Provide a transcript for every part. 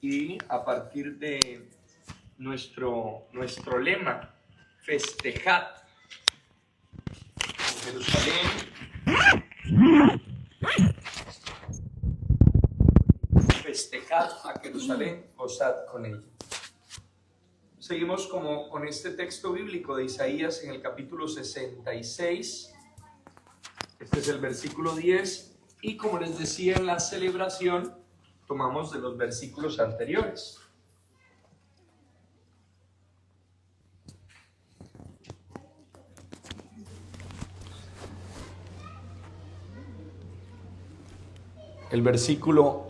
y a partir de nuestro lema, festejad en Jerusalén, festejad a Jerusalén, gozad con ella. Seguimos con este texto bíblico de Isaías en el capítulo 66. Este es el versículo 10 y como les decía en la celebración, tomamos de los versículos anteriores. El versículo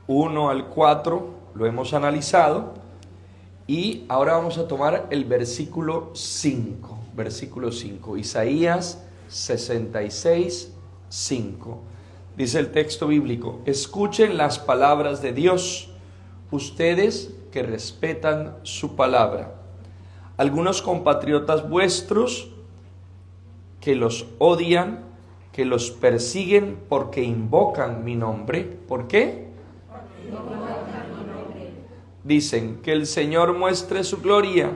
1 al 4 lo hemos analizado y ahora vamos a tomar el versículo 5. Versículo 5, Isaías 66, 5. Dice el texto bíblico: escuchen las palabras de Dios, ustedes que respetan su palabra. Algunos compatriotas vuestros que los odian, que los persiguen porque invocan mi nombre. ¿Por qué? Dicen que el Señor muestre su gloria,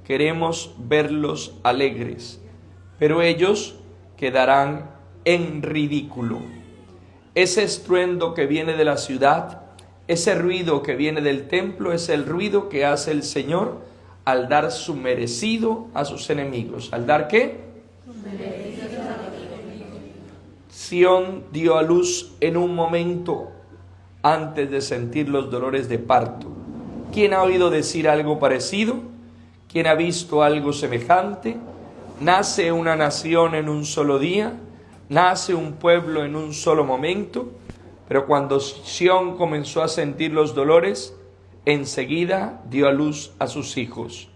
queremos verlos alegres, pero ellos quedarán en ridículo. Ese estruendo que viene de la ciudad, ese ruido que viene del templo, es el ruido que hace el Señor al dar su merecido a sus enemigos. ¿Al dar qué? Sión dio a luz en un momento antes de sentir los dolores de parto. ¿Quién ha oído decir algo parecido? ¿Quién ha visto algo semejante? Nace una nación en un solo día, nace un pueblo en un solo momento, pero cuando Sión comenzó a sentir los dolores, enseguida dio a luz a sus hijos.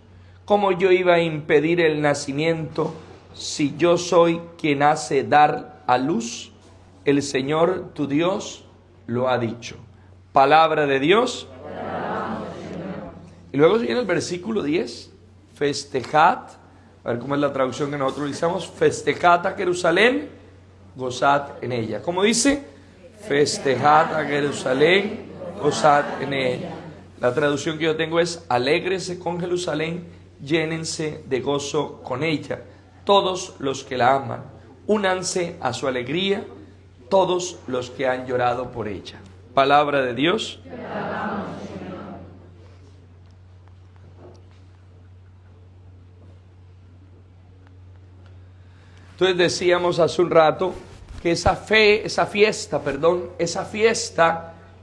¿Cómo yo iba a impedir el nacimiento si yo soy quien hace dar a luz? El Señor tu Dios lo ha dicho. Palabra de Dios. Y luego viene el versículo 10. Festejad, a ver cómo es la traducción que nosotros utilizamos. Festejad a Jerusalén, gozad en ella. ¿Cómo dice? Festejad a Jerusalén, gozad en ella. La traducción que yo tengo es: alégrese con Jerusalén, llénense de gozo con ella. Todos los que la aman, únanse a su alegría, todos los que han llorado por ella. Palabra de Dios. Entonces decíamos hace un rato que esa fiesta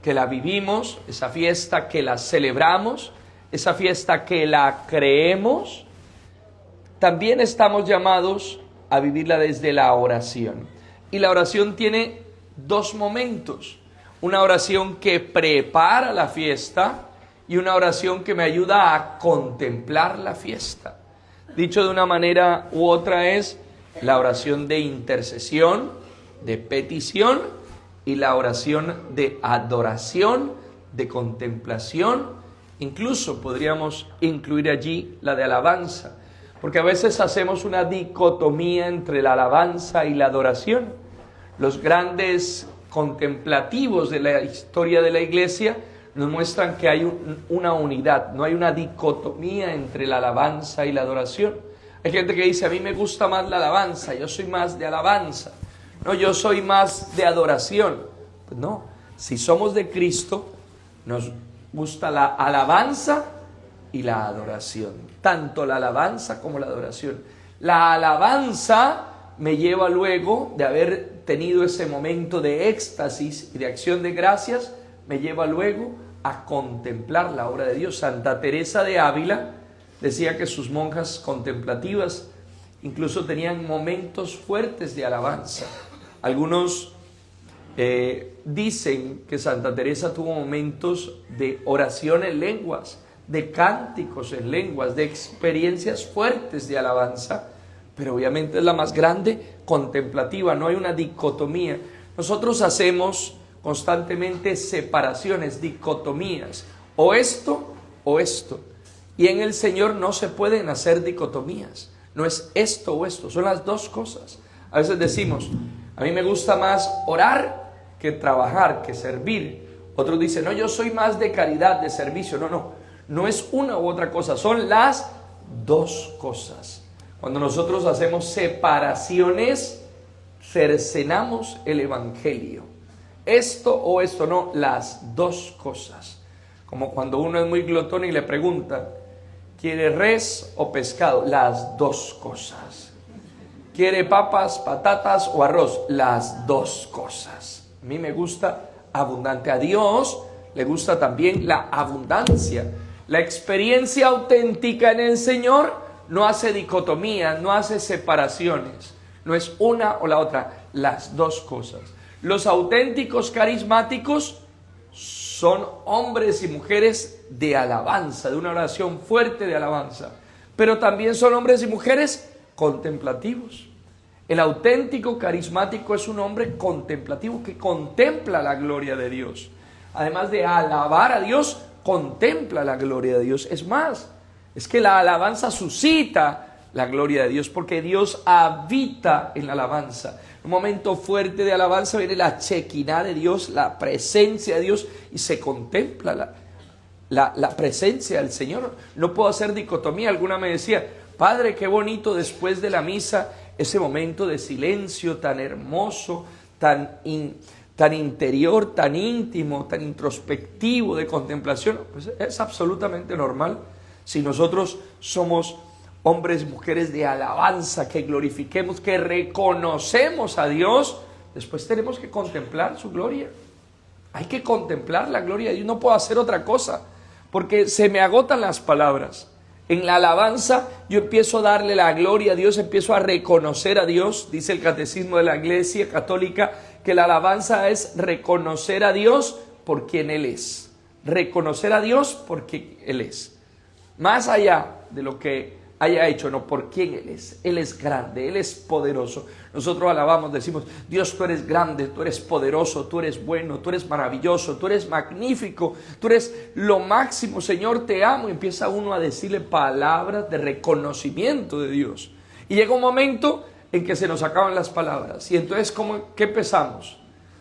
que la vivimos, esa fiesta que la celebramos, esa fiesta que la creemos, también estamos llamados a vivirla desde la oración. Y la oración tiene dos momentos: una oración que prepara la fiesta y una oración que me ayuda a contemplar la fiesta. Dicho de una manera u otra, es la oración de intercesión, de petición, y la oración de adoración, de contemplación. Incluso podríamos incluir allí la de alabanza, porque a veces hacemos una dicotomía entre la alabanza y la adoración. Los grandes contemplativos de la historia de la iglesia nos muestran que hay una unidad, no hay una dicotomía entre la alabanza y la adoración. Hay gente que dice: a mí me gusta más la alabanza, yo soy más de alabanza. No, yo soy más de adoración. Pues no, si somos de Cristo, nos gusta la alabanza y la adoración. Tanto la alabanza como la adoración. La alabanza me lleva luego de haber tenido ese momento de éxtasis y de acción de gracias, me lleva luego a contemplar la obra de Dios. Santa Teresa de Ávila decía que sus monjas contemplativas incluso tenían momentos fuertes de alabanza. Algunos dicen que Santa Teresa tuvo momentos de oración en lenguas, de cánticos en lenguas, de experiencias fuertes de alabanza, pero obviamente es la más grande contemplativa. No hay una dicotomía. Nosotros hacemos constantemente separaciones, dicotomías, o esto o esto. Y en el Señor no se pueden hacer dicotomías. No es esto o esto, son las dos cosas. A veces decimos: a mí me gusta más orar que trabajar, que servir. Otros dicen, no, yo soy más de caridad, de servicio. No, no, no es una u otra cosa, son las dos cosas. Cuando nosotros hacemos separaciones, cercenamos el evangelio. Esto o esto no, las dos cosas. Como cuando uno es muy glotón y le pregunta, ¿quiere res o pescado? Las dos cosas. ¿Quiere papas, patatas o arroz? Las dos cosas. A mí me gusta abundante. A Dios le gusta también la abundancia. La experiencia auténtica en el Señor no hace dicotomía, no hace separaciones. No es una o la otra, las dos cosas. Los auténticos carismáticos son hombres y mujeres de alabanza, de una oración fuerte de alabanza. Pero también son hombres y mujeres contemplativos. El auténtico carismático es un hombre contemplativo que contempla la gloria de Dios. Además de alabar a Dios, contempla la gloria de Dios. Es más, es que la alabanza suscita la gloria de Dios, porque Dios habita en la alabanza. Un momento fuerte de alabanza viene la chequina de Dios, la presencia de Dios, y se contempla la presencia del Señor. No puedo hacer dicotomía. Alguna me decía, Padre, qué bonito después de la misa, ese momento de silencio tan hermoso, tan interior, tan íntimo, tan introspectivo, de contemplación. Pues es absolutamente normal. Si nosotros somos hombres y mujeres de alabanza, que glorifiquemos, que reconocemos a Dios, después tenemos que contemplar su gloria. Hay que contemplar la gloria de Dios. No puedo hacer otra cosa, porque se me agotan las palabras. En la alabanza yo empiezo a darle la gloria a Dios, empiezo a reconocer a Dios. Dice el Catecismo de la Iglesia Católica que la alabanza es reconocer a Dios por quien Él es. Reconocer a Dios por quien Él es. Más allá de lo que haya hecho, no, por quién Él es. Él es grande, Él es poderoso. Nosotros alabamos, decimos, Dios, tú eres grande, tú eres poderoso, tú eres bueno, tú eres maravilloso, tú eres magnífico, tú eres lo máximo, Señor, te amo. Y empieza uno a decirle palabras de reconocimiento de Dios. Y llega un momento en que se nos acaban las palabras. Y entonces, ¿qué empezamos?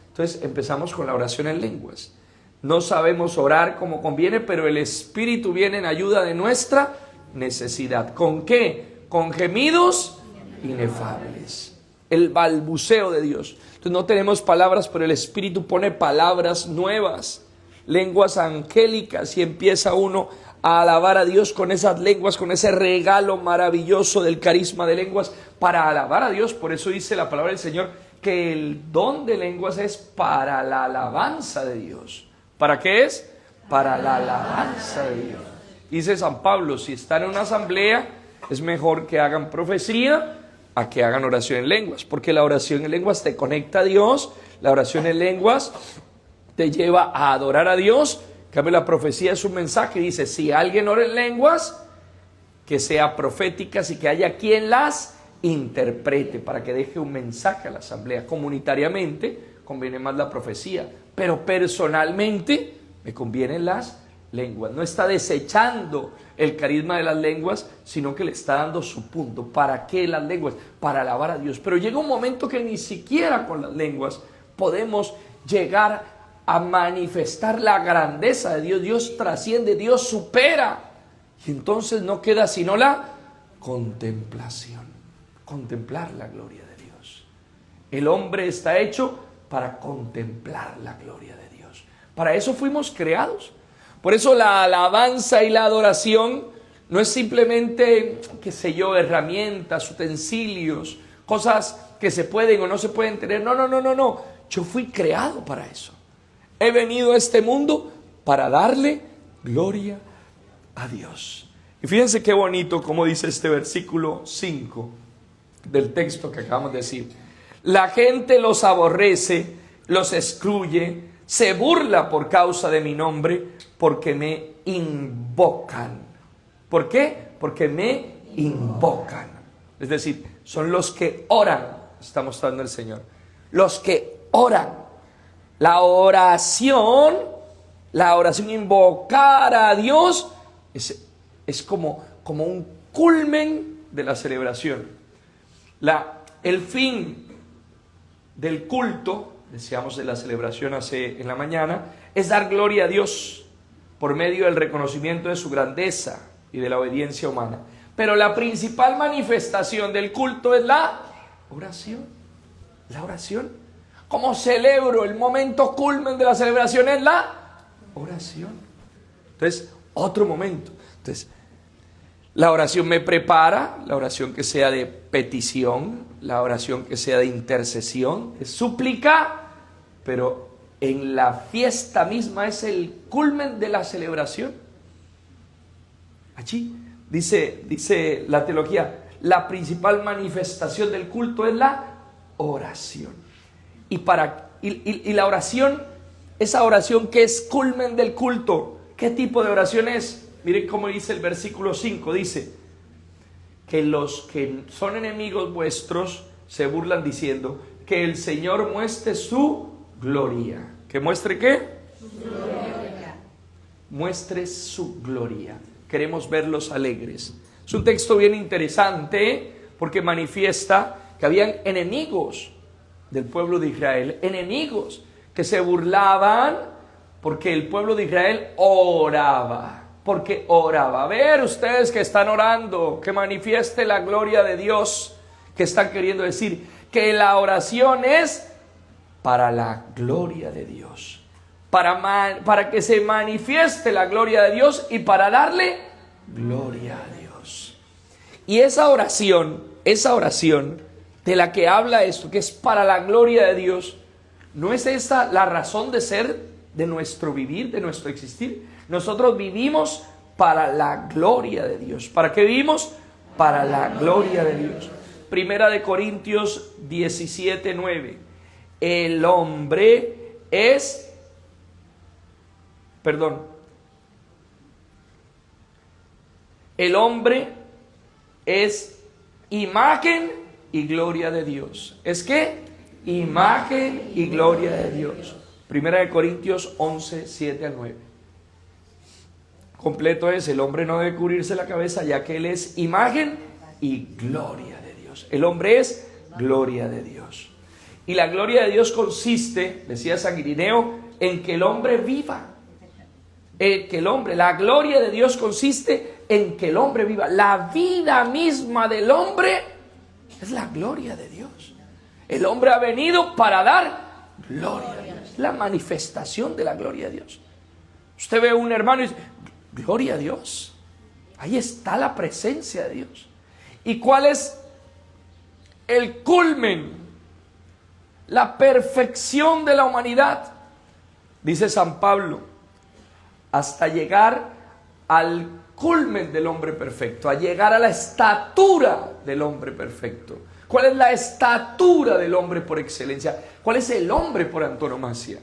Entonces empezamos con la oración en lenguas. No sabemos orar como conviene, pero el Espíritu viene en ayuda de nuestra necesidad. ¿Con qué? Con gemidos inefables. El balbuceo de Dios. Entonces no tenemos palabras, pero el Espíritu pone palabras nuevas, lenguas angélicas, y empieza uno a alabar a Dios con esas lenguas, con ese regalo maravilloso del carisma de lenguas para alabar a Dios. Por eso dice la palabra del Señor que el don de lenguas es para la alabanza de Dios. ¿Para qué es? Para la alabanza de Dios. Dice San Pablo, si están en una asamblea, es mejor que hagan profecía a que hagan oración en lenguas, porque la oración en lenguas te conecta a Dios, la oración en lenguas te lleva a adorar a Dios. En cambio, la profecía es un mensaje, dice, si alguien ora en lenguas, que sea proféticas y que haya quien las interprete, para que deje un mensaje a la asamblea. Comunitariamente conviene más la profecía, pero personalmente me convienen las lenguas. No está desechando el carisma de las lenguas, sino que le está dando su punto. ¿Para qué las lenguas? Para alabar a Dios. Pero llega un momento que ni siquiera con las lenguas podemos llegar a manifestar la grandeza de Dios. Dios trasciende, Dios supera. Y entonces no queda sino la contemplación. Contemplar la gloria de Dios. El hombre está hecho para contemplar la gloria de Dios. Para eso fuimos creados. Por eso la alabanza y la adoración no es simplemente, qué sé yo, herramientas, utensilios, cosas que se pueden o no se pueden tener. No. Yo fui creado para eso. He venido a este mundo para darle gloria a Dios. Y fíjense qué bonito como dice este versículo 5 del texto que acabamos de decir. La gente los aborrece, los excluye, se burla por causa de mi nombre, porque me invocan. ¿Por qué? Porque me invocan. Es decir, son los que oran, está mostrando el Señor. Los que oran. La oración, invocar a Dios, es como un culmen de la celebración. El fin del culto, decíamos de la celebración en la mañana, es dar gloria a Dios por medio del reconocimiento de su grandeza y de la obediencia humana. Pero la principal manifestación del culto es la oración. La oración. ¿Cómo celebro? El momento culmen de la celebración es la oración. Entonces, otro momento. Entonces, la oración me prepara, la oración que sea de petición, la oración que sea de intercesión, de súplica, pero en la fiesta misma es el culmen de la celebración. Allí dice la teología, la principal manifestación del culto es la oración. Y la oración, esa oración que es culmen del culto, ¿qué tipo de oración es? Miren cómo dice el versículo 5, dice que los que son enemigos vuestros se burlan diciendo que el Señor muestre su gloria. ¿Que muestre qué? Su gloria. Muestre su gloria. Queremos verlos alegres. Es un texto bien interesante porque manifiesta que habían enemigos del pueblo de Israel, enemigos que se burlaban porque el pueblo de Israel oraba. Porque oraba. A ver, ustedes que están orando, que manifieste la gloria de Dios, que están queriendo decir que la oración es para la gloria de Dios, para que se manifieste la gloria de Dios y para darle gloria a Dios. Y esa oración de la que habla esto, que es para la gloria de Dios, ¿no es esta la razón de ser de nuestro vivir, de nuestro existir? Nosotros vivimos para la gloria de Dios. ¿Para qué vivimos? Para la gloria de Dios. Primera de Corintios 17:9. El hombre es, el hombre es imagen y gloria de Dios. ¿Es qué? Imagen y gloria de Dios. Primera de Corintios 11, 7 al 9. Completo es, el hombre no debe cubrirse la cabeza, ya que él es imagen y gloria de Dios. El hombre es gloria de Dios. Y la gloria de Dios consiste, decía San Irineo, en que el hombre viva. La gloria de Dios consiste en que el hombre viva. La vida misma del hombre es la gloria de Dios. El hombre ha venido para dar gloria a Dios. La manifestación de la gloria de Dios. Usted ve a un hermano y dice, gloria a Dios. Ahí está la presencia de Dios. ¿Y cuál es el culmen? La perfección de la humanidad. Dice San Pablo, hasta llegar al culmen del hombre perfecto, a llegar a la estatura del hombre perfecto. ¿Cuál es la estatura del hombre por excelencia? ¿Cuál es el hombre por antonomasia?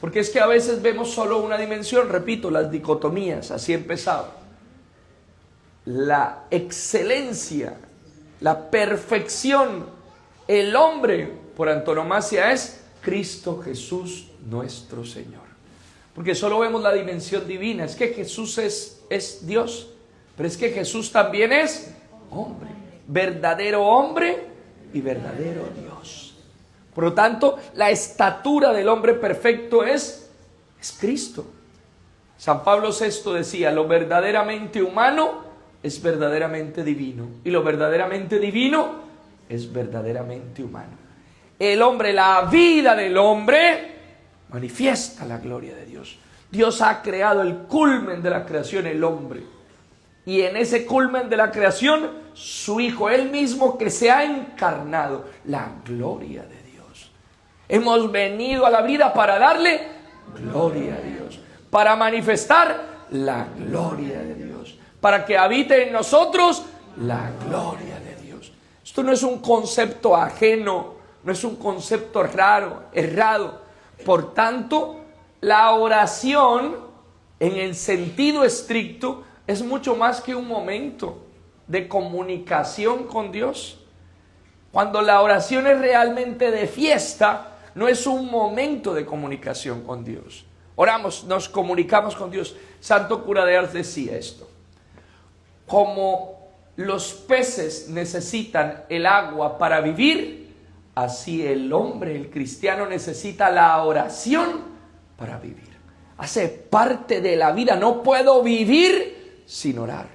Porque es que a veces vemos solo una dimensión, repito, las dicotomías, así he empezado. La excelencia, la perfección, el hombre por antonomasia es Cristo Jesús nuestro Señor. Porque solo vemos la dimensión divina, es que Jesús es Dios, pero es que Jesús también es hombre, verdadero hombre y verdadero Dios. Por lo tanto, la estatura del hombre perfecto es Cristo. San Pablo VI decía, lo verdaderamente humano es verdaderamente divino. Y lo verdaderamente divino es verdaderamente humano. El hombre, la vida del hombre, manifiesta la gloria de Dios. Dios ha creado el culmen de la creación, el hombre. Y en ese culmen de la creación, su Hijo, Él mismo que se ha encarnado, la gloria de Dios. Hemos venido a la vida para darle gloria a Dios, para manifestar la gloria de Dios, para que habite en nosotros la gloria de Dios. Esto no es un concepto ajeno, no es un concepto raro, errado. Por tanto, la oración en el sentido estricto es mucho más que un momento de comunicación con Dios. Cuando la oración es realmente de fiesta, no es un momento de comunicación con Dios. Oramos, nos comunicamos con Dios. Santo Cura de Ars decía esto: como los peces necesitan el agua para vivir, así el hombre, el cristiano, necesita la oración para vivir. hace parte de la vida. No puedo vivir sin orar.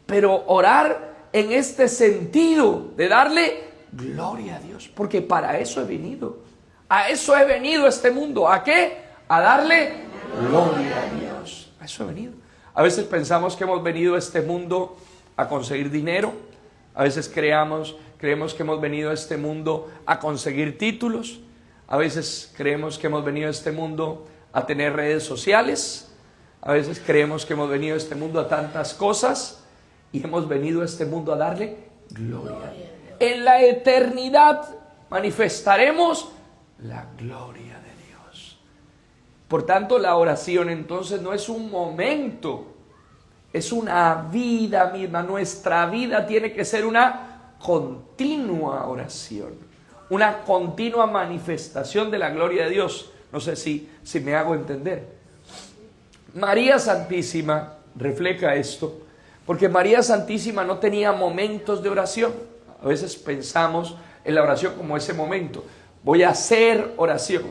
Pero orar en este sentido de darle gloria a Dios, porque para eso he venido. A eso he venido a este mundo. ¿A qué? A darle gloria a Dios. A eso he venido. A veces pensamos que hemos venido a este mundo a conseguir dinero. A veces creemos que hemos venido a este mundo a conseguir títulos. A veces creemos que hemos venido a este mundo a tener redes sociales. A veces creemos que hemos venido a este mundo a tantas cosas. Y hemos venido a este mundo a darle gloria. En la eternidad manifestaremos la gloria de Dios. Por tanto, la oración entonces no es un momento, es una vida misma. Nuestra vida tiene que ser una continua oración, una continua manifestación de la gloria de Dios. No sé si me hago entender. María Santísima refleja esto, porque María Santísima no tenía momentos de oración. A veces pensamos en la oración como ese momento. Voy a hacer oración,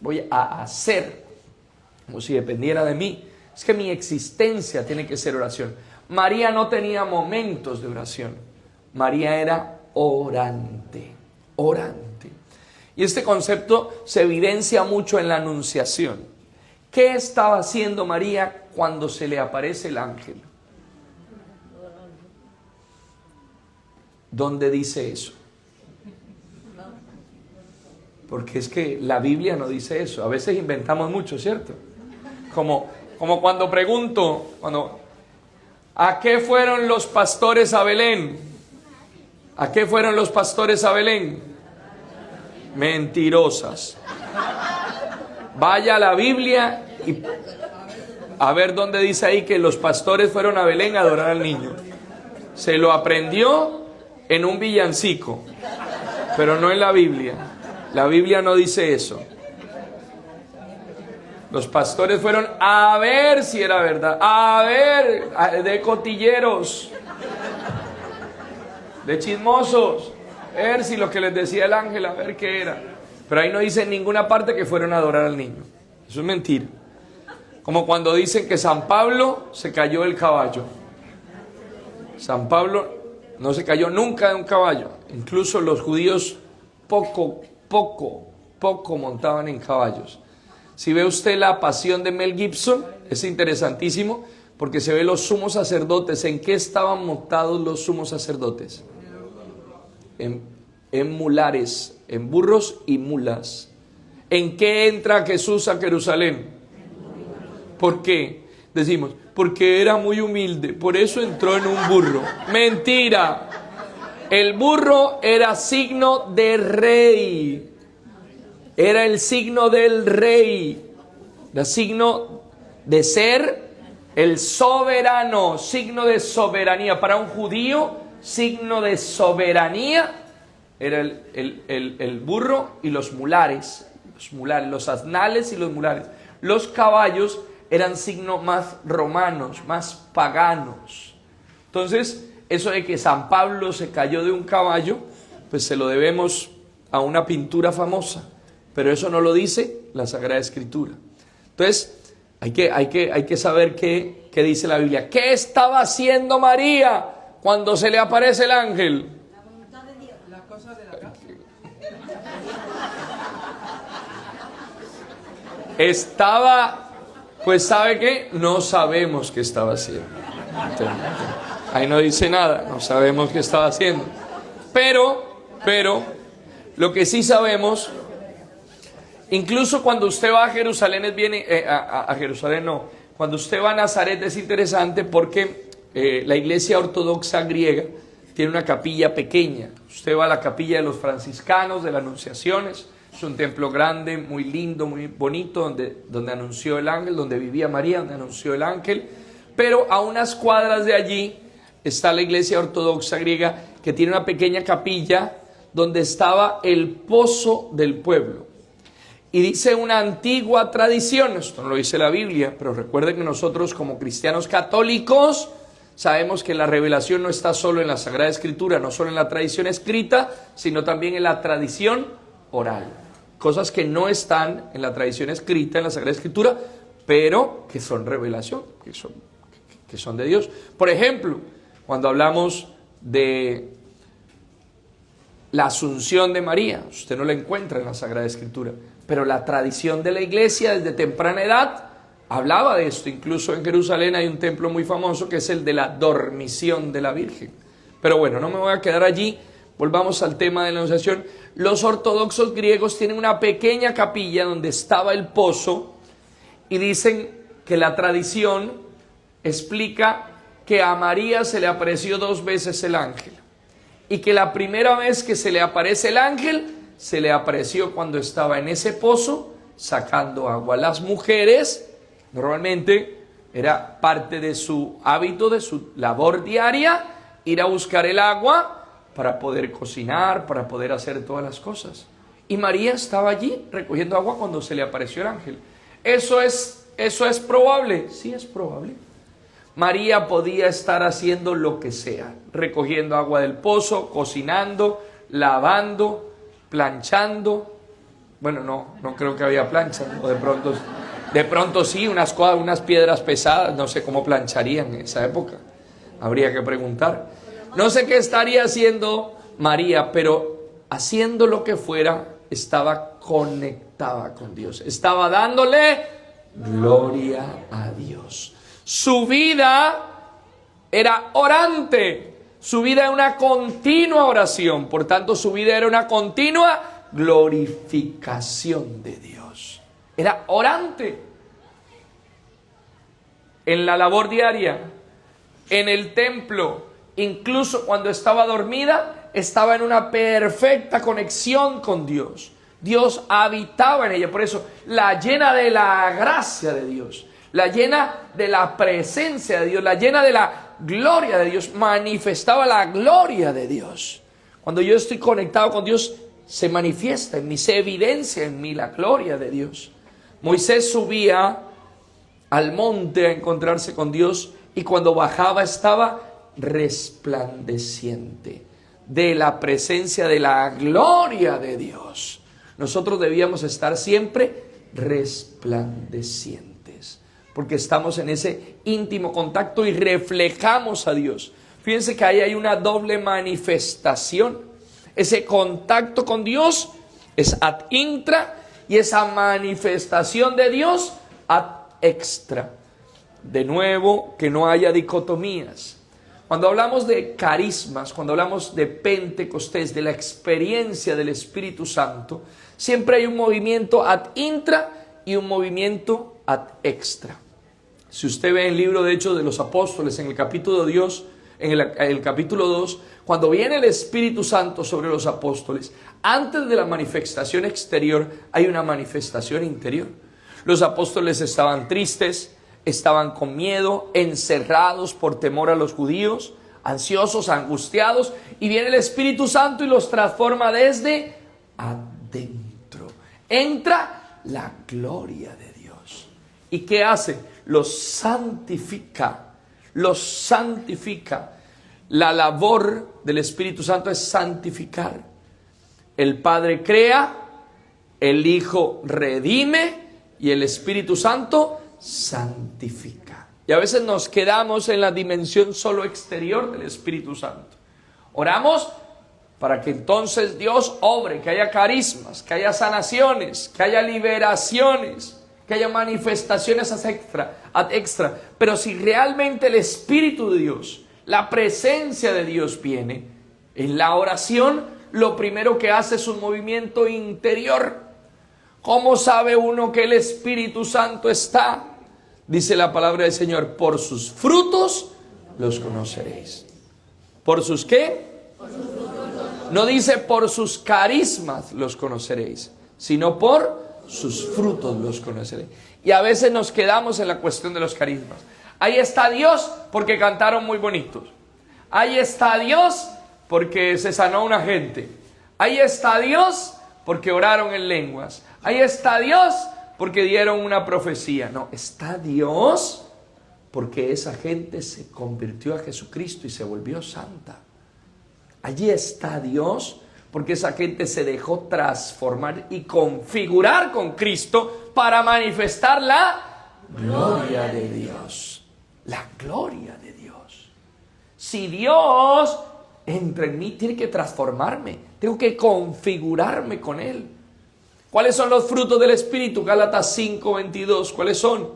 voy a hacer, como si dependiera de mí. Es que mi existencia tiene que ser oración. María no tenía momentos de oración. María era orante, orante. Y este concepto se evidencia mucho en la Anunciación. ¿Qué estaba haciendo María cuando se le aparece el ángel? ¿Dónde dice eso? Porque es que la Biblia no dice eso. A veces inventamos mucho, ¿cierto? Como cuando pregunto, ¿a qué fueron los pastores a Belén? ¿A qué fueron los pastores a Belén? Mentirosas. Vaya a la Biblia y a ver dónde dice ahí que los pastores fueron a Belén a adorar al niño. Se lo aprendió en un villancico, pero no en la Biblia. La Biblia no dice eso. Los pastores fueron a ver si era verdad, a ver, de cotilleros, de chismosos, a ver si lo que les decía el ángel, a ver qué era. Pero ahí no dice en ninguna parte que fueron a adorar al niño. Eso es mentira. Como cuando dicen que San Pablo se cayó del caballo. San Pablo no se cayó nunca de un caballo. Incluso los judíos poco montaban en caballos. Si ve usted la Pasión de Mel Gibson, es interesantísimo porque se ve los sumos sacerdotes. ¿En qué estaban montados los sumos sacerdotes? En mulares, en burros y mulas. ¿En qué entra Jesús a Jerusalén? ¿Por qué? Decimos, porque era muy humilde, por eso entró en un burro. Mentira. El burro era signo de rey. Era el signo del rey. Era signo de ser el soberano, signo de soberanía. Para un judío, signo de soberanía era el burro y los mulares. Los asnales y los mulares. Los caballos eran signos más romanos, más paganos. Entonces, eso de que San Pablo se cayó de un caballo, pues se lo debemos a una pintura famosa. Pero eso no lo dice la Sagrada Escritura. Entonces, hay que saber qué dice la Biblia. ¿Qué estaba haciendo María cuando se le aparece el ángel? La voluntad de Dios. La cosa de la casa. Estaba, pues ¿sabe qué? No sabemos qué estaba haciendo. Ahí no dice nada, no sabemos qué estaba haciendo. Pero, lo que sí sabemos, incluso cuando usted va a Jerusalén, cuando usted va a Nazaret es interesante porque la iglesia ortodoxa griega tiene una capilla pequeña. Usted va a la capilla de los franciscanos, de las Anunciaciones. Es un templo grande, muy lindo, muy bonito, donde anunció el ángel, donde vivía María, donde anunció el ángel. Pero a unas cuadras de allí está la iglesia ortodoxa griega, que tiene una pequeña capilla donde estaba el pozo del pueblo. Y dice una antigua tradición, esto no lo dice la Biblia, pero recuerden que nosotros como cristianos católicos sabemos que la revelación no está solo en la Sagrada Escritura, no solo en la tradición escrita, sino también en la tradición oral. Cosas que no están en la tradición escrita, en la Sagrada Escritura, pero que son revelación, que son de Dios. Por ejemplo, cuando hablamos de la asunción de María, usted no la encuentra en la Sagrada Escritura, pero la tradición de la iglesia desde temprana edad hablaba de esto. Incluso en Jerusalén hay un templo muy famoso que es el de la dormición de la Virgen. Pero bueno, no me voy a quedar allí, volvamos al tema de la Anunciación. Los ortodoxos griegos tienen una pequeña capilla donde estaba el pozo y dicen que la tradición explica que a María se le apareció 2 veces el ángel y que la primera vez que se le aparece el ángel se le apareció cuando estaba en ese pozo sacando agua. Las mujeres normalmente era parte de su hábito, de su labor diaria, ir a buscar el agua para poder cocinar, para poder hacer todas las cosas. Y María estaba allí recogiendo agua cuando se le apareció el ángel. ¿Eso es probable? Sí, es probable. María podía estar haciendo lo que sea, recogiendo agua del pozo, cocinando, lavando, planchando. Bueno, no creo que había plancha, ¿no? O de pronto sí, unas piedras pesadas, no sé cómo plancharían en esa época. Habría que preguntar. No sé qué estaría haciendo María, pero haciendo lo que fuera, estaba conectada con Dios. Estaba dándole gloria a Dios. Su vida era orante. Su vida era una continua oración. Por tanto, su vida era una continua glorificación de Dios. Era orante. En la labor diaria, en el templo, incluso cuando estaba dormida, estaba en una perfecta conexión con Dios. Dios habitaba en ella, por eso la llena de la gracia de Dios, la llena de la presencia de Dios, la llena de la gloria de Dios, manifestaba la gloria de Dios. Cuando yo estoy conectado con Dios, se manifiesta en mí, se evidencia en mí la gloria de Dios. Moisés subía al monte a encontrarse con Dios y cuando bajaba estaba resplandeciente de la presencia de la gloria de Dios. Nosotros debíamos estar siempre resplandecientes, porque estamos en ese íntimo contacto y reflejamos a Dios. Fíjense que ahí hay una doble manifestación. Ese contacto con Dios es ad intra y esa manifestación de Dios ad extra. De nuevo, que no haya dicotomías. Cuando hablamos de carismas, cuando hablamos de Pentecostés, de la experiencia del Espíritu Santo, siempre hay un movimiento ad intra y un movimiento ad extra. Si usted ve el libro de Hechos de los Apóstoles, en el capítulo 2, cuando viene el Espíritu Santo sobre los apóstoles, antes de la manifestación exterior hay una manifestación interior. Los apóstoles estaban tristes, estaban con miedo, encerrados por temor a los judíos, ansiosos, angustiados, y viene el Espíritu Santo y los transforma desde adentro. Entra la gloria de Dios. ¿Y qué hace? Los santifica, los santifica. La labor del Espíritu Santo es santificar. El Padre crea, el Hijo redime y el Espíritu Santo santifica. Y a veces nos quedamos en la dimensión solo exterior del Espíritu Santo. Oramos para que entonces Dios obre, que haya carismas, que haya sanaciones, que haya liberaciones, que haya manifestaciones ad extra. Pero si realmente el Espíritu de Dios, la presencia de Dios viene en la oración, lo primero que hace es un movimiento interior. ¿Cómo sabe uno que el Espíritu Santo está? Dice la palabra del Señor, por sus frutos los conoceréis. ¿Por sus qué? Por sus frutos. No dice por sus carismas los conoceréis, sino por sus frutos los conoceréis. Y a veces nos quedamos en la cuestión de los carismas. Ahí está Dios porque cantaron muy bonitos. Ahí está Dios porque se sanó una gente. Ahí está Dios porque oraron en lenguas. Ahí está Dios porque dieron una profecía. No, está Dios porque esa gente se convirtió a Jesucristo y se volvió santa. Allí está Dios porque esa gente se dejó transformar y configurar con Cristo para manifestar la gloria de Dios. La gloria de Dios. Si Dios entra en mí, tiene que transformarme. Tengo que configurarme con Él. ¿Cuáles son los frutos del Espíritu? Gálatas 5:22. ¿Cuáles son?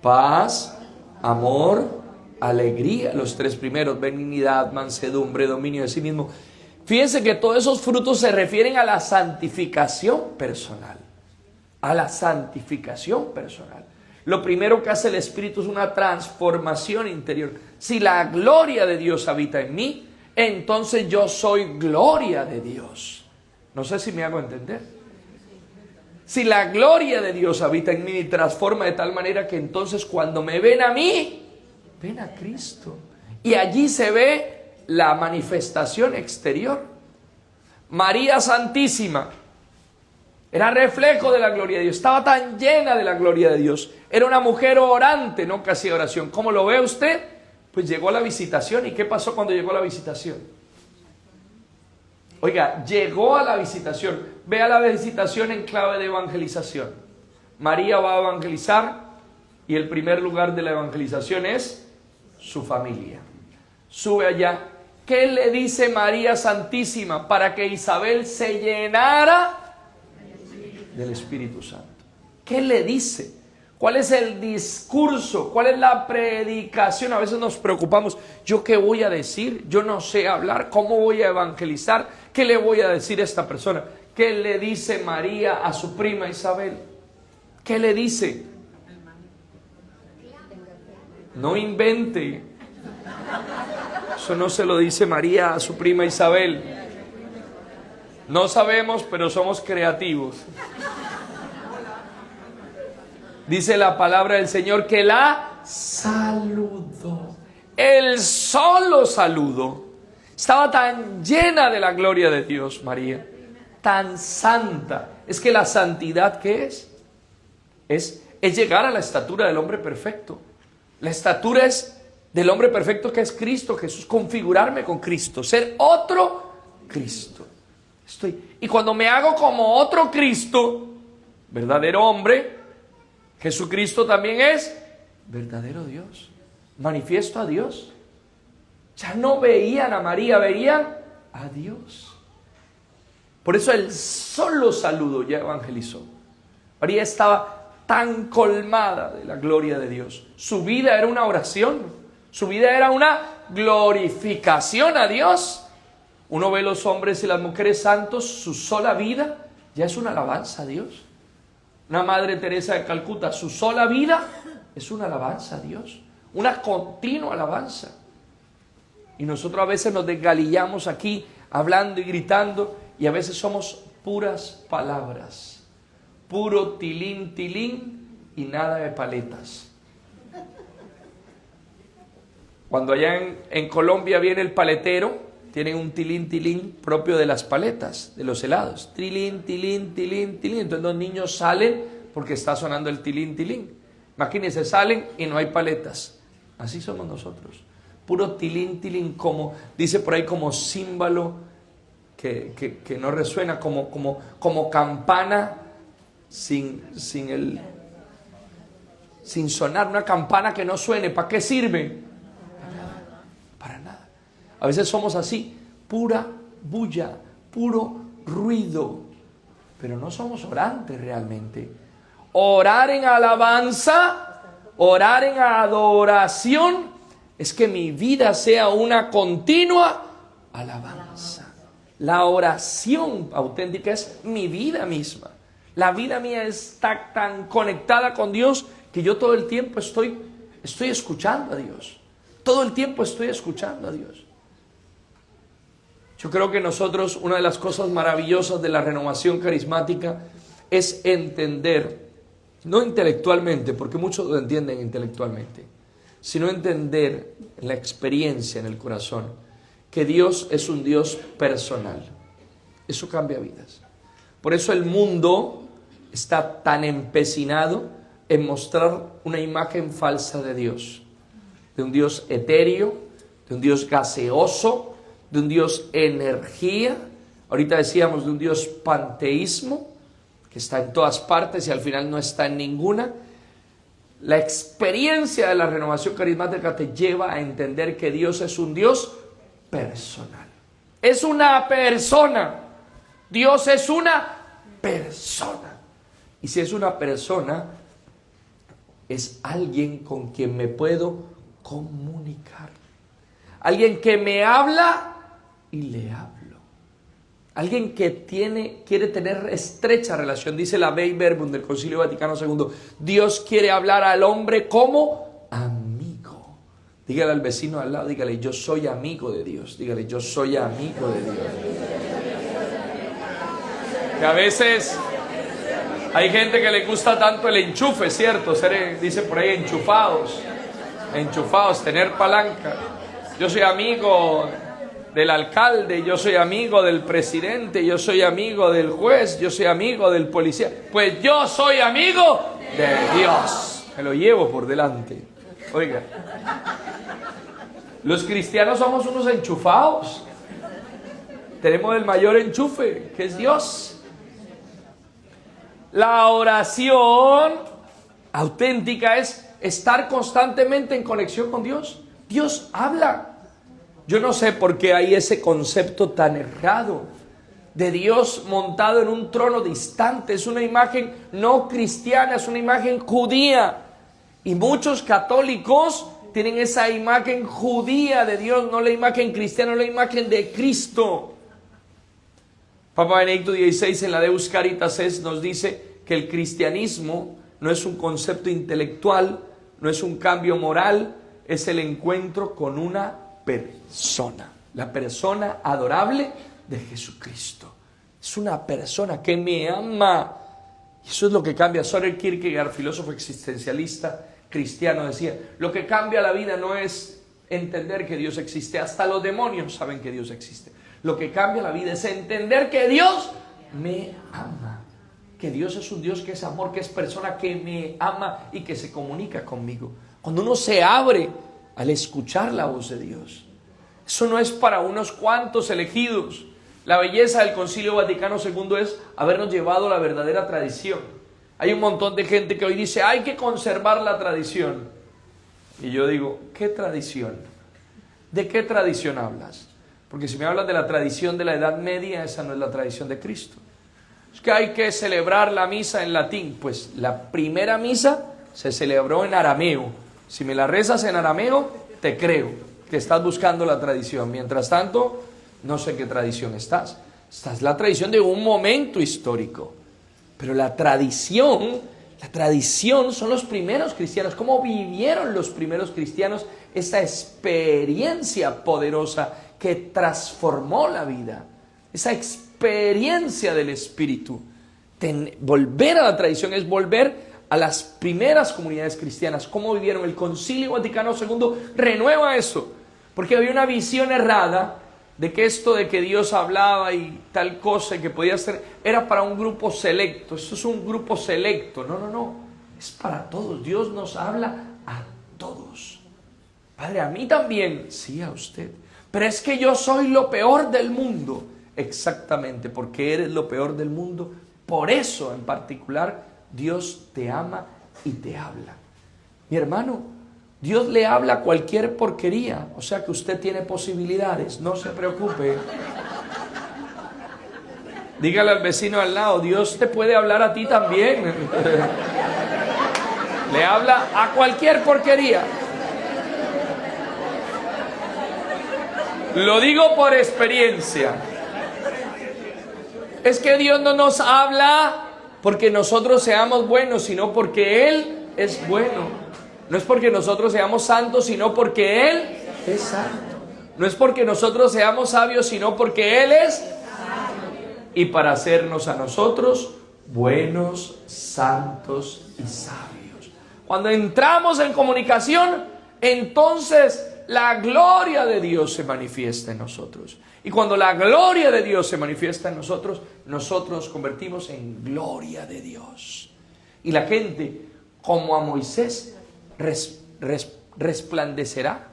Paz, amor, alegría. Los tres primeros: benignidad, mansedumbre, dominio de sí mismo. Fíjense que todos esos frutos se refieren a la santificación personal. A la santificación personal. Lo primero que hace el Espíritu es una transformación interior. Si la gloria de Dios habita en mí, entonces yo soy gloria de Dios. No sé si me hago entender. Si la gloria de Dios habita en mí y transforma de tal manera que entonces cuando me ven a mí, ven a Cristo. Y allí se ve la manifestación exterior. María Santísima era reflejo de la gloria de Dios. Estaba tan llena de la gloria de Dios. Era una mujer orante, no que hacía oración. ¿Cómo lo ve usted? Pues llegó a la visitación. ¿Y qué pasó cuando llegó a la visitación? Oiga, llegó a la visitación. Vea la visitación en clave de evangelización. María va a evangelizar y el primer lugar de la evangelización es su familia. Sube allá. ¿Qué le dice María Santísima para que Isabel se llenara del Espíritu Santo? ¿Qué le dice? ¿Cuál es el discurso? ¿Cuál es la predicación? A veces nos preocupamos. ¿Yo qué voy a decir? Yo no sé hablar. ¿Cómo voy a evangelizar? ¿Qué le voy a decir a esta persona? ¿Qué le dice María a su prima Isabel? ¿Qué le dice? No invente. Eso no se lo dice María a su prima Isabel. No sabemos, pero somos creativos. Dice la palabra del Señor que la saludó. El solo saludo. Estaba tan llena de la gloria de Dios, María. Tan santa. Es que la santidad, ¿qué es? Es llegar a la estatura del hombre perfecto. La estatura es del hombre perfecto que es Cristo Jesús. Configurarme con Cristo. Ser otro Cristo. Y cuando me hago como otro Cristo, verdadero hombre, Jesucristo también es verdadero Dios. Manifiesto a Dios. Ya no veían a María, veían a Dios. Por eso el solo saludo ya evangelizó. María estaba tan colmada de la gloria de Dios. Su vida era una oración. Su vida era una glorificación a Dios. Uno ve los hombres y las mujeres santos, su sola vida ya es una alabanza a Dios. Una Madre Teresa de Calcuta, su sola vida es una alabanza a Dios. Una continua alabanza. Y nosotros a veces nos desgalillamos aquí hablando y gritando y a veces somos puras palabras. Puro tilín, tilín y nada de paletas. Cuando allá en Colombia viene el paletero, tienen un tilín, tilín propio de las paletas, de los helados. Tilín, tilín, tilín, tilín. Entonces los niños salen porque está sonando el tilín, tilín. Imagínense, salen y no hay paletas. Así somos nosotros. Puro tilín, tilín, como dice por ahí, como címbalo que no resuena, como campana sin sonar, una campana que no suene. ¿Para qué sirve? Para nada. A veces somos así, pura bulla, puro ruido, pero no somos orantes realmente. Orar en alabanza, orar en adoración, es que mi vida sea una continua alabanza. La oración auténtica es mi vida misma. La vida mía está tan conectada con Dios que yo todo el tiempo estoy escuchando a Dios. Todo el tiempo estoy escuchando a Dios. Yo creo que nosotros, una de las cosas maravillosas de la renovación carismática es entender, no intelectualmente, porque muchos lo entienden intelectualmente, sino entender en la experiencia, en el corazón, que Dios es un Dios personal. Eso cambia vidas. Por eso el mundo está tan empecinado en mostrar una imagen falsa de Dios, de un Dios etéreo, de un Dios gaseoso, de un Dios energía. Ahorita decíamos de un Dios panteísmo, que está en todas partes y al final no está en ninguna. La experiencia de la renovación carismática te lleva a entender que Dios es un Dios personal. Es una persona. Dios es una persona. Y si es una persona, es alguien con quien me puedo comunicar. Alguien que me habla y le hablo. Alguien que quiere tener estrecha relación. Dice la Dei Verbum del Concilio Vaticano II. Dios quiere hablar al hombre como amigo. Dígale al vecino al lado, dígale, yo soy amigo de Dios. Dígale, yo soy amigo de Dios. Que a veces hay gente que le gusta tanto el enchufe, ¿cierto? Dice por ahí enchufados, tener palanca. Yo soy amigo del alcalde, yo soy amigo del presidente, yo soy amigo del juez, yo soy amigo del policía. Pues yo soy amigo de Dios. Me lo llevo por delante. Oiga, los cristianos somos unos enchufados. Tenemos el mayor enchufe, que es Dios. La oración auténtica es estar constantemente en conexión con Dios. Dios habla. Yo no sé por qué hay ese concepto tan errado de Dios montado en un trono distante. Es una imagen no cristiana, es una imagen judía. Y muchos católicos tienen esa imagen judía de Dios, no la imagen cristiana, no la imagen de Cristo. Papa Benedicto XVI en la Deus Caritas nos dice que el cristianismo no es un concepto intelectual, no es un cambio moral, es el encuentro con una persona, la persona adorable de Jesucristo. Es una persona que me ama. Eso es lo que cambia. Søren Kierkegaard, filósofo existencialista cristiano, decía, lo que cambia la vida no es entender que Dios existe, hasta los demonios saben que Dios existe. Lo que cambia la vida es entender que Dios me ama, que Dios es un Dios que es amor, que es persona, que me ama y que se comunica conmigo. Cuando uno se abre al escuchar la voz de Dios, eso no es para unos cuantos elegidos. La belleza del Concilio Vaticano II es habernos llevado a la verdadera tradición. Hay un montón de gente que hoy dice, hay que conservar la tradición. Y yo digo, ¿qué tradición? ¿De qué tradición hablas? Porque si me hablas de la tradición de la Edad Media, esa no es la tradición de Cristo. Es que hay que celebrar la misa en latín. Pues la primera misa se celebró en arameo. Si me la rezas en arameo, te creo que estás buscando la tradición. Mientras tanto, no sé qué tradición estás. Esta es la tradición de un momento histórico. Pero la tradición son los primeros cristianos. ¿Cómo vivieron los primeros cristianos esa experiencia poderosa que transformó la vida? Esa experiencia del Espíritu. Volver a la tradición es volver a las primeras comunidades cristianas. ¿Cómo vivieron? El Concilio Vaticano II renueva eso. Porque había una visión errada de que esto de que Dios hablaba y tal cosa que podía ser, era para un grupo selecto. Esto es un grupo selecto. No. Es para todos. Dios nos habla a todos. Padre, a mí también. Sí, a usted. Pero es que yo soy lo peor del mundo. Exactamente, porque eres lo peor del mundo. Por eso, en particular, Dios te ama y te habla. Mi hermano, Dios le habla cualquier porquería. O sea que usted tiene posibilidades. No se preocupe. Dígale al vecino al lado, Dios te puede hablar a ti también. Le habla a cualquier porquería. Lo digo por experiencia. Es que Dios no nos habla porque nosotros seamos buenos, sino porque Él es bueno. No es porque nosotros seamos santos, sino porque Él es santo. No es porque nosotros seamos sabios, sino porque Él es sabio. Y para hacernos a nosotros buenos, santos y sabios. Cuando entramos en comunicación, entonces la gloria de Dios se manifiesta en nosotros. Y cuando la gloria de Dios se manifiesta en nosotros, nosotros nos convertimos en gloria de Dios. Y la gente, como a Moisés, resplandecerá.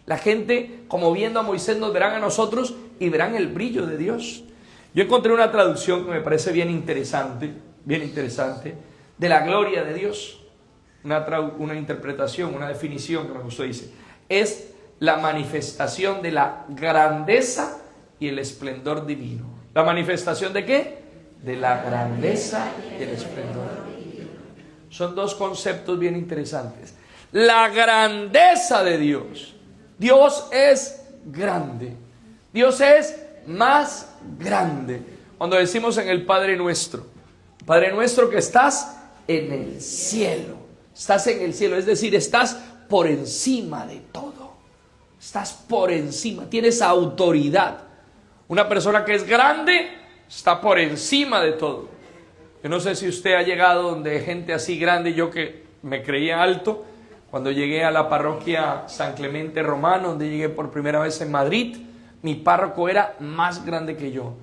La gente, como viendo a Moisés, nos verán a nosotros y verán el brillo de Dios. Yo encontré una traducción que me parece bien interesante, de la gloria de Dios. una interpretación, una definición que me gustó, dice, es la manifestación de la grandeza y el esplendor divino. ¿La manifestación de qué? De la grandeza y el esplendor divino. Son dos conceptos bien interesantes. La grandeza de Dios. Dios es grande. Dios es más grande. Cuando decimos en el Padre Nuestro que estás en el cielo. Estás en el cielo, es decir, estás por encima de todo. Estás por encima, tienes autoridad. Una persona que es grande está por encima de todo. Yo no sé si usted ha llegado donde hay gente así grande. Yo que me creía alto, cuando llegué a la parroquia San Clemente Romano, donde llegué por primera vez en Madrid, mi párroco era más grande que yo.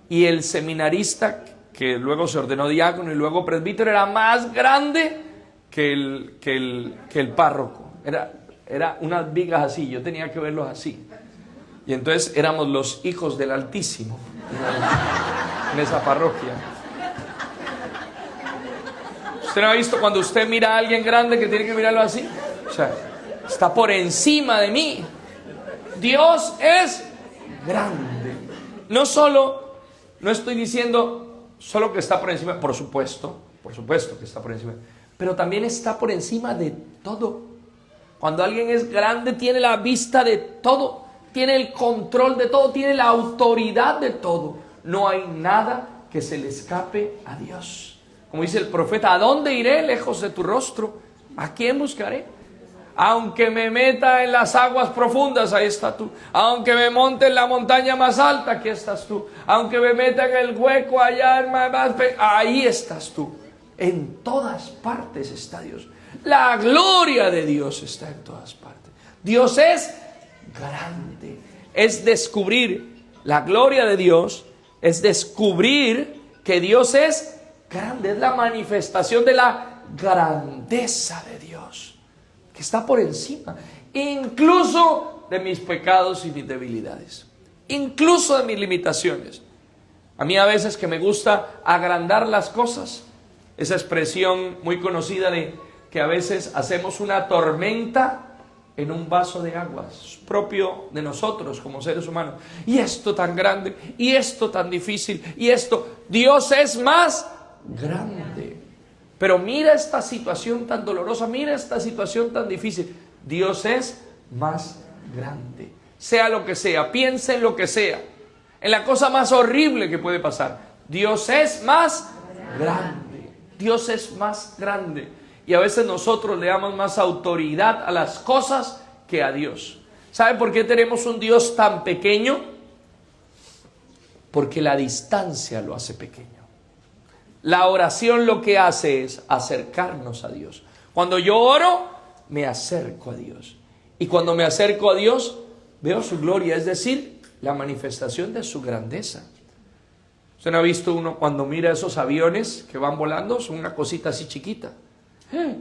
Y el seminarista, que luego se ordenó diácono y luego presbítero, era más grande que el párroco. Era unas vigas así, yo tenía que verlos así. Y entonces éramos los hijos del Altísimo en esa parroquia. ¿Usted no ha visto cuando usted mira a alguien grande que tiene que mirarlo así? O sea, está por encima de mí. Dios es grande. No estoy diciendo solo que está por encima, por supuesto que está por encima, pero también está por encima de todo. Cuando alguien es grande, tiene la vista de todo, tiene el control de todo, tiene la autoridad de todo. No hay nada que se le escape a Dios. Como dice el profeta, ¿a dónde iré lejos de tu rostro? ¿A quién buscaré? Aunque me meta en las aguas profundas, ahí estás tú. Aunque me monte en la montaña más alta, aquí estás tú. Aunque me meta en el hueco allá, ahí estás tú. En todas partes está Dios. La gloria de Dios está en todas partes. Dios es grande. Es descubrir la gloria de Dios, es descubrir que Dios es grande. Es la manifestación de la grandeza de Dios, que está por encima, incluso de mis pecados y mis debilidades, incluso de mis limitaciones. A mí a veces que me gusta agrandar las cosas, esa expresión muy conocida de que a veces hacemos una tormenta en un vaso de agua, es propio de nosotros como seres humanos. Y esto tan grande, y esto tan difícil, y esto, Dios es más grande. Pero mira esta situación tan dolorosa, mira esta situación tan difícil. Dios es más grande. Sea lo que sea, piense en lo que sea, en la cosa más horrible que puede pasar. Dios es más grande. Dios es más grande. Y a veces nosotros le damos más autoridad a las cosas que a Dios. ¿Sabe por qué tenemos un Dios tan pequeño? Porque la distancia lo hace pequeño. La oración lo que hace es acercarnos a Dios. Cuando yo oro, me acerco a Dios. Y cuando me acerco a Dios, veo su gloria, es decir, la manifestación de su grandeza. ¿Usted no ha visto uno cuando mira esos aviones que van volando? Son una cosita así chiquita.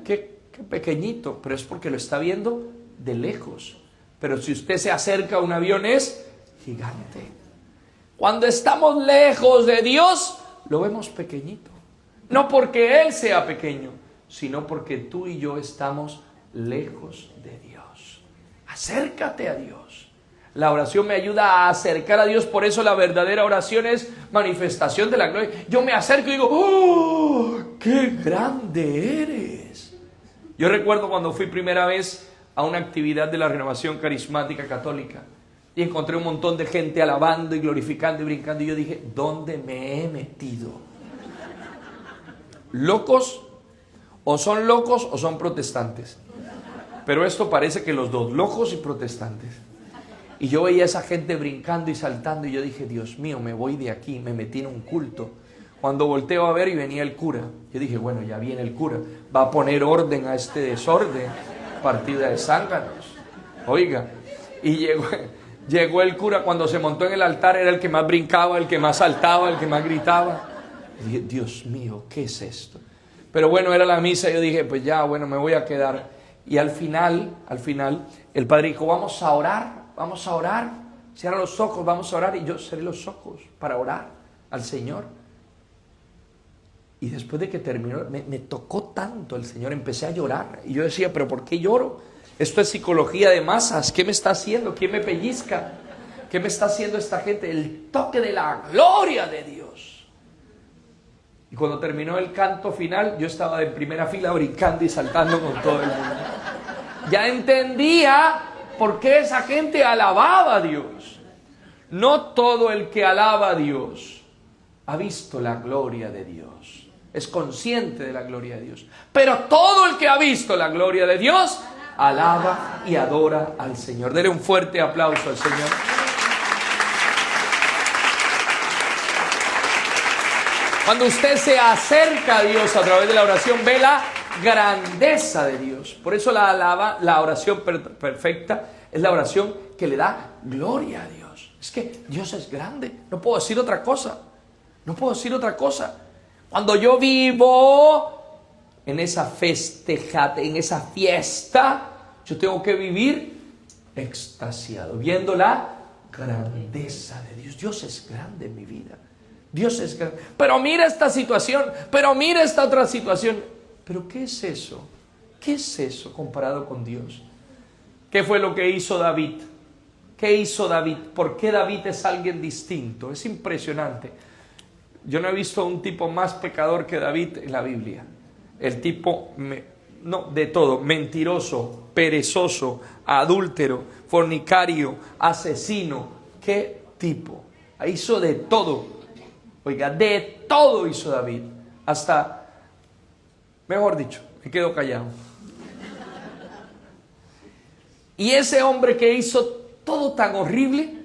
Qué pequeñito, pero es porque lo está viendo de lejos. Pero si usted se acerca a un avión es gigante. Cuando estamos lejos de Dios, lo vemos pequeñito. No porque Él sea pequeño, sino porque tú y yo estamos lejos de Dios. Acércate a Dios. La oración me ayuda a acercar a Dios, por eso la verdadera oración es manifestación de la gloria. Yo me acerco y digo, ¡oh, qué grande eres! Yo recuerdo cuando fui primera vez a una actividad de la Renovación Carismática Católica y encontré un montón de gente alabando y glorificando y brincando, y yo dije, ¿dónde me he metido? ¿Locos? O son protestantes. Pero esto parece que los dos, locos y protestantes. Y yo veía a esa gente brincando y saltando y yo dije, Dios mío, me voy de aquí, me metí en un culto. Cuando volteo a ver y venía el cura, yo dije, bueno, ya viene el cura, va a poner orden a este desorden, partida de zánganos. Oiga, y llegó el cura, cuando se montó en el altar era el que más brincaba, el que más saltaba, el que más gritaba. Y dije, Dios mío, ¿qué es esto? Pero bueno, era la misa y yo dije, pues ya, bueno, me voy a quedar. Y al final, el padre dijo, vamos a orar, cierra los ojos, vamos a orar. Y yo cerré los ojos para orar al Señor. Y después de que terminó, me tocó tanto el Señor, empecé a llorar. Y yo decía, ¿pero por qué lloro? Esto es psicología de masas. ¿Qué me está haciendo? ¿Quién me pellizca? ¿Qué me está haciendo esta gente? El toque de la gloria de Dios. Y cuando terminó el canto final, yo estaba en primera fila brincando y saltando con todo el mundo. Ya entendía por qué esa gente alababa a Dios. No todo el que alaba a Dios ha visto la gloria de Dios. Es consciente de la gloria de Dios. Pero todo el que ha visto la gloria de Dios, alaba y adora al Señor. Dele un fuerte aplauso al Señor. Cuando usted se acerca a Dios a través de la oración, ve la grandeza de Dios. Por eso la oración perfecta es la oración que le da gloria a Dios. Es que Dios es grande. No puedo decir otra cosa. No puedo decir otra cosa. Cuando yo vivo en esa en esa fiesta, yo tengo que vivir extasiado, viendo la grandeza de Dios. Dios es grande en mi vida. Dios es grande. Pero mira esta situación, pero mira esta otra situación. ¿Pero qué es eso? ¿Qué es eso comparado con Dios? ¿Qué fue lo que hizo David? ¿Qué hizo David? ¿Por qué David es alguien distinto? Es impresionante. Yo no he visto un tipo más pecador que David en la Biblia. El tipo, de todo, mentiroso, perezoso, adúltero, fornicario, asesino. ¿Qué tipo? Hizo de todo. Oiga, de todo hizo David. Hasta, mejor dicho, me quedo callado. Y ese hombre que hizo todo tan horrible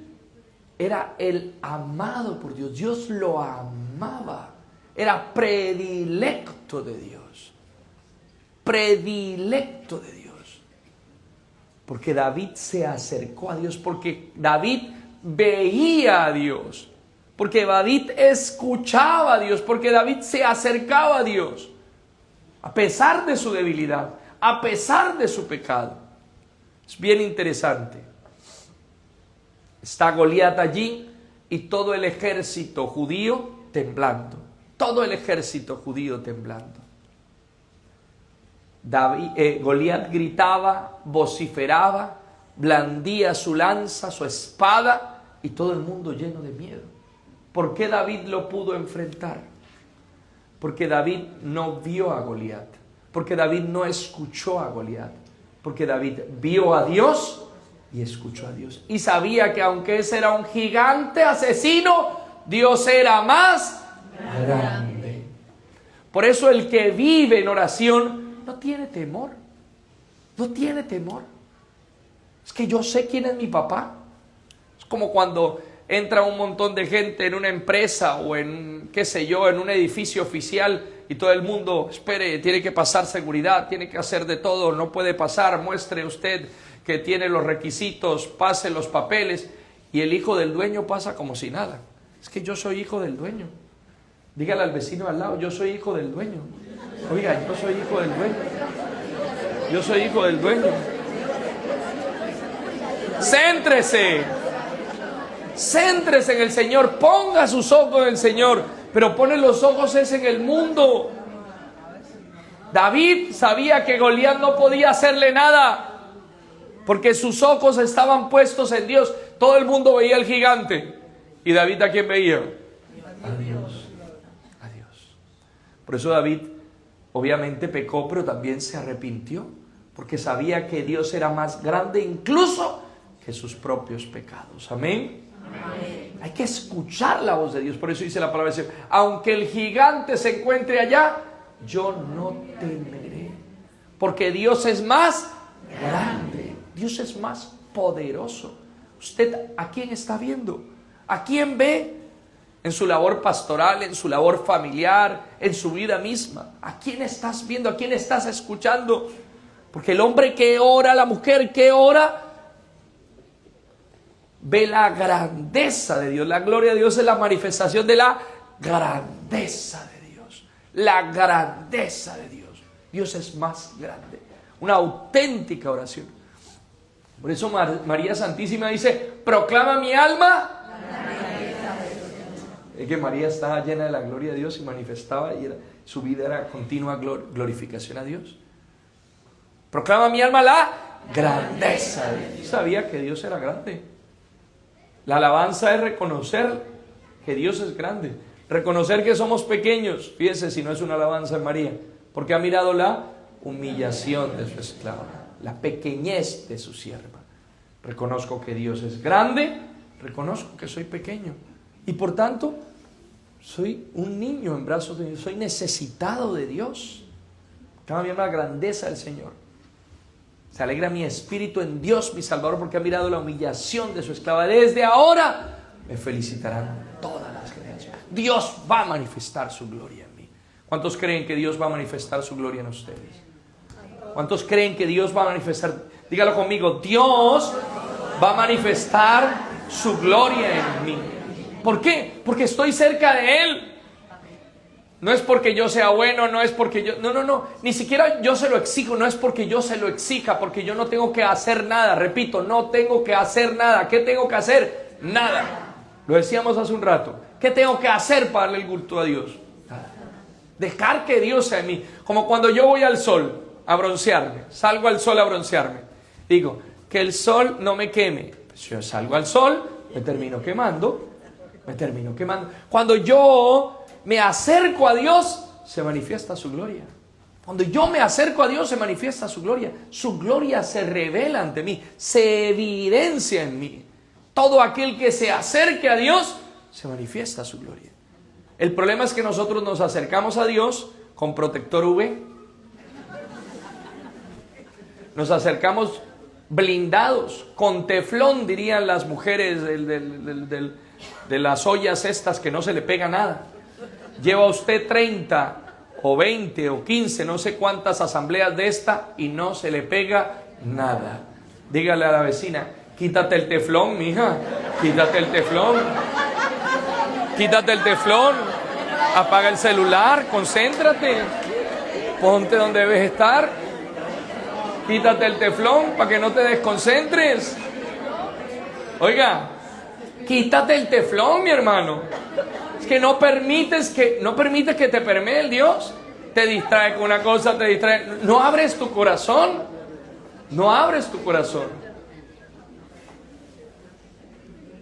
era el amado por Dios. Dios lo amaba. Era predilecto de Dios. Predilecto de Dios. Porque David se acercó a Dios. Porque David veía a Dios. Porque David escuchaba a Dios. Porque David se acercaba a Dios. A pesar de su debilidad. A pesar de su pecado. Es bien interesante. Está Goliat allí y todo el ejército judío temblando. Todo el ejército judío temblando. Goliat gritaba, vociferaba, blandía su lanza, su espada y todo el mundo lleno de miedo. ¿Por qué David lo pudo enfrentar? Porque David no vio a Goliat. Porque David no escuchó a Goliat. Porque David vio a Dios y escuchó a Dios. Y sabía que aunque ese era un gigante asesino, Dios era más grande. Por eso el que vive en oración no tiene temor. No tiene temor. Es que yo sé quién es mi papá. Es como cuando entra un montón de gente en una empresa o en, qué sé yo, en un edificio oficial y todo el mundo, espere, tiene que pasar seguridad, tiene que hacer de todo, no puede pasar, muestre usted que tiene los requisitos, pase los papeles, y el hijo del dueño pasa como si nada. Es que yo soy hijo del dueño. Dígale al vecino al lado, yo soy hijo del dueño. Oiga, yo soy hijo del dueño. Yo soy hijo del dueño. Céntrese. Céntrese en el Señor, ponga sus ojos en el Señor, pero pone los ojos es en el mundo. David sabía que Goliat no podía hacerle nada, porque sus ojos estaban puestos en Dios. Todo el mundo veía al gigante, y David, ¿a quién veía? A Dios. A Dios. Por eso David obviamente pecó, pero también se arrepintió, porque sabía que Dios era más grande incluso que sus propios pecados. Amén. Amén. Hay que escuchar la voz de Dios. Por eso dice la palabra del Señor: aunque el gigante se encuentre allá, yo no temeré, porque Dios es más grande, Dios es más poderoso. ¿Usted a quién está viendo? ¿A quién ve? En su labor pastoral, en su labor familiar, en su vida misma. ¿A quién estás viendo? ¿A quién estás escuchando? Porque el hombre que ora, la mujer que ora, ve la grandeza de Dios. La gloria de Dios es la manifestación de la grandeza de Dios. La grandeza de Dios. Dios es más grande. Una auténtica oración. Por eso María Santísima dice: proclama mi alma. Es que María estaba llena de la gloria de Dios y manifestaba, y Su vida era continua glorificación a Dios. Proclama mi alma la grandeza de Dios. Sabía que Dios era grande. La alabanza es reconocer que Dios es grande. Reconocer que somos pequeños. Fíjese si no es una alabanza en María. Porque ha mirado la humillación de su esclava, la pequeñez de su sierva. Reconozco que Dios es grande, reconozco que soy pequeño. Y por tanto, soy un niño en brazos de Dios, soy necesitado de Dios. Cada día la grandeza del Señor. Se alegra mi espíritu en Dios, mi Salvador, porque ha mirado la humillación de su esclava. Desde ahora me felicitarán todas las generaciones. Dios va a manifestar su gloria en mí. ¿Cuántos creen que Dios va a manifestar su gloria en ustedes? ¿Cuántos creen que Dios va a manifestar? Dígalo conmigo, Dios va a manifestar su gloria en mí. ¿Por qué? Porque estoy cerca de Él. No es porque yo sea bueno, no es porque yo... No. Ni siquiera yo se lo exijo, no es porque yo se lo exija, porque yo no tengo que hacer nada. Repito, no tengo que hacer nada. ¿Qué tengo que hacer? Nada. Lo decíamos hace un rato. ¿Qué tengo que hacer para darle el culto a Dios? Nada. Dejar que Dios sea en mí. Como cuando yo voy al sol a broncearme. Salgo al sol a broncearme. Digo, que el sol no me queme. Pues yo salgo al sol, me termino quemando. Cuando yo me acerco a Dios, se manifiesta su gloria. Cuando yo me acerco a Dios, se manifiesta su gloria. Su gloria se revela ante mí, se evidencia en mí. Todo aquel que se acerque a Dios, se manifiesta su gloria. El problema es que nosotros nos acercamos a Dios con protector UV. Nos acercamos blindados, con teflón, dirían las mujeres de las ollas estas, que no se le pega nada. Lleva usted 30 o 20 o 15, no sé cuántas asambleas de esta, y no se le pega nada. Dígale a la vecina, quítate el teflón, mija, quítate el teflón. Quítate el teflón, apaga el celular, concéntrate, ponte donde debes estar. Quítate el teflón para que no te desconcentres. Oiga, quítate el teflón, mi hermano. Es que no permites que te permee el Dios. Te distrae con una cosa, te distrae. No abres tu corazón. No abres tu corazón.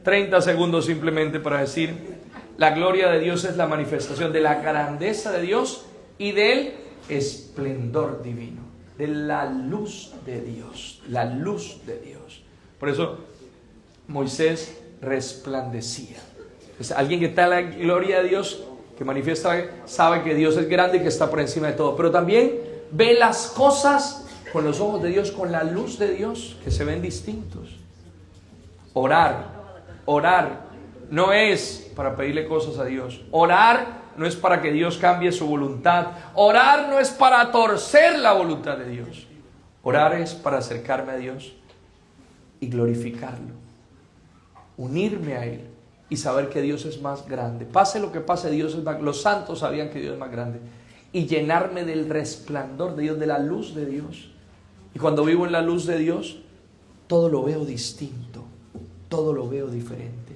30 segundos simplemente para decir: la gloria de Dios es la manifestación de la grandeza de Dios y del esplendor divino, de la luz de Dios, la luz de Dios. Por eso Moisés resplandecía. Es alguien que está en la gloria de Dios, que manifiesta, sabe que Dios es grande y que está por encima de todo, pero también ve las cosas con los ojos de Dios, con la luz de Dios, que se ven distintos. Orar no es para pedirle cosas a Dios. Orar no es para que Dios cambie su voluntad. Orar no es para torcer la voluntad de Dios. Orar es para acercarme a Dios y glorificarlo, unirme a Él y saber que Dios es más grande. Pase lo que pase, Dios es más. Los santos sabían que Dios es más grande. Y llenarme del resplandor de Dios, de la luz de Dios. Y cuando vivo en la luz de Dios, todo lo veo distinto, todo lo veo diferente.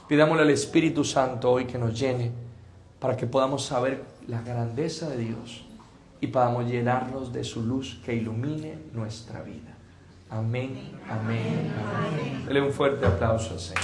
Pidámosle al Espíritu Santo hoy que nos llene, para que podamos saber la grandeza de Dios y podamos llenarnos de su luz que ilumine nuestra vida. Amén, amén, amén. Dele un fuerte aplauso al Señor.